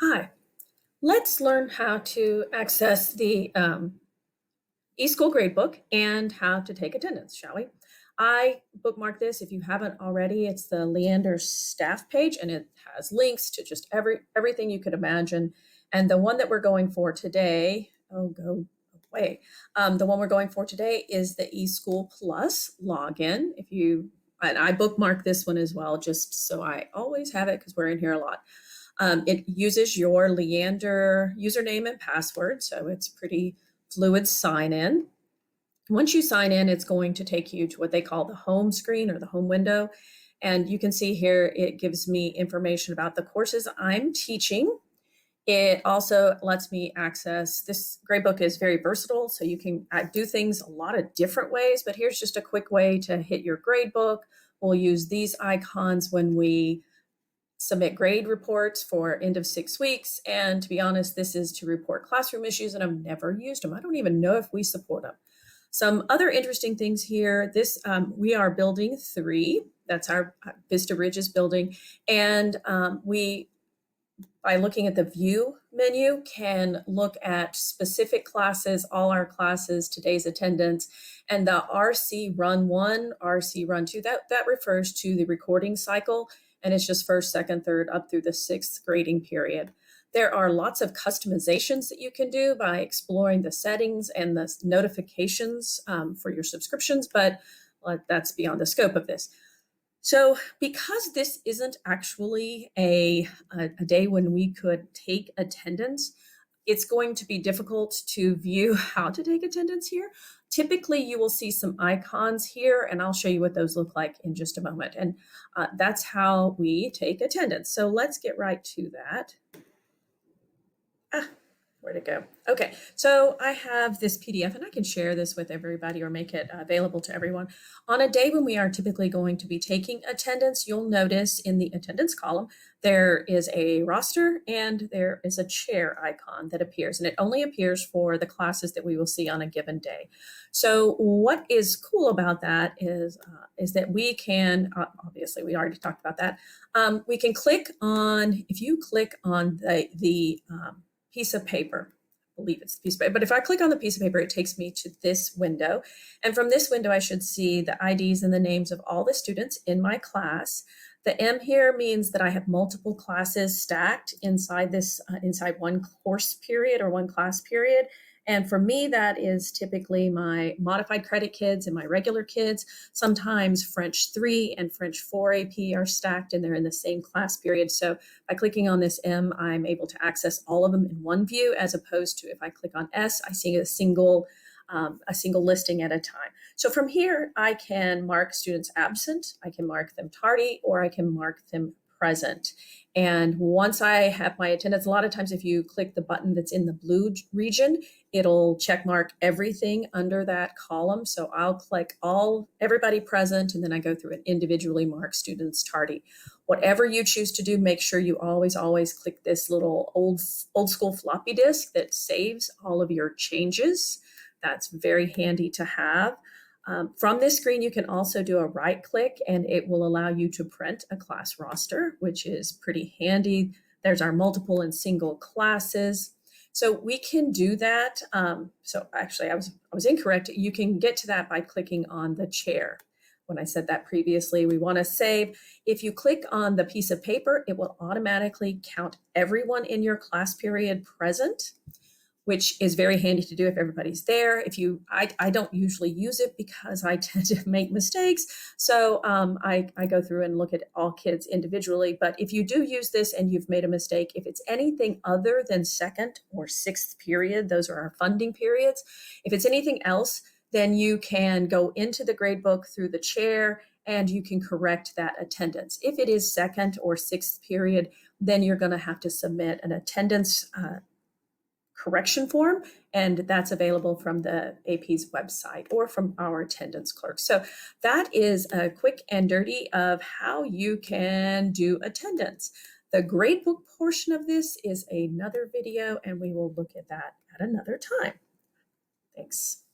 Hi, let's learn how to access the eSchool gradebook and how to take attendance, shall we? I bookmarked this. If you haven't already, it's the Leander staff page, and it has links to just everything you could imagine. And the one that we're going for today, oh, go away. The one we're going for today is the eSchoolPlus login. And I bookmarked this one as well, just so I always have it because we're in here a lot. It uses your Leander username and password, so it's pretty fluid sign in. Once you sign in, it's going to take you to what they call the home screen or the home window. And you can see here, it gives me information about the courses I'm teaching. It also lets me access, this gradebook is very versatile, so you can do things a lot of different ways, but here's just a quick way to hit your gradebook. We'll use these icons when we submit grade reports for end of 6 weeks. And to be honest, this is to report classroom issues, and I've never used them. I don't even know if we support them. Some other interesting things here. We are building 3. That's our Vista Ridges building. And we, by looking at the view menu, can look at specific classes, all our classes, today's attendance, and the RC Run 1, RC Run 2, that refers to the recording cycle, and it's just first, second, third, up through the 6th grading period. There are lots of customizations that you can do by exploring the settings and the notifications for your subscriptions, but that's beyond the scope of this. So because this isn't actually a day when we could take attendance, it's going to be difficult to view how to take attendance here. Typically, you will see some icons here, and I'll show you what those look like in just a moment. And that's how we take attendance. So let's get right to that. Where'd it go? Okay, so I have this PDF, and I can share this with everybody or make it available to everyone. On a day when we are typically going to be taking attendance, you'll notice in the attendance column, there is a roster and there is a chair icon that appears, and it only appears for the classes that we will see on a given day. So what is cool about that is that we can, obviously we already talked about that, we can click on, if you click on the piece of paper. I believe it's a piece of paper, but if I click on the piece of paper, it takes me to this window. And from this window, I should see the IDs and the names of all the students in my class. The M here means that I have multiple classes stacked inside this, inside one course period or one class period. And for me, that is typically my modified credit kids and my regular kids. Sometimes French 3 and French 4 AP are stacked and they're in the same class period. So by clicking on this M, I'm able to access all of them in one view, as opposed to if I click on S, I see a single listing at a time. So from here, I can mark students absent, I can mark them tardy, or I can mark them present. And once I have my attendance, a lot of times if you click the button that's in the blue region, it'll check mark everything under that column. So I'll click everybody present, and then I go through and individually mark students tardy. Whatever you choose to do, make sure you always click this little old school floppy disk that saves all of your changes. That's very handy to have. From this screen, you can also do a right click and it will allow you to print a class roster, which is pretty handy. There's our multiple and single classes. So we can do that. So actually, I was incorrect. You can get to that by clicking on the chair. When I said that previously, we want to save. If you click on the piece of paper, it will automatically count everyone in your class period present, which is very handy to do if everybody's there. I don't usually use it because I tend to make mistakes. So I go through and look at all kids individually. But if you do use this and you've made a mistake, if it's anything other than 2nd or 6th period, those are our funding periods. If it's anything else, then you can go into the gradebook through the chair and you can correct that attendance. If it is 2nd or 6th period, then you're going to have to submit an attendance correction form, and that's available from the AP's website or from our attendance clerk. So that is a quick and dirty of how you can do attendance. The gradebook portion of this is another video, and we will look at that at another time. Thanks.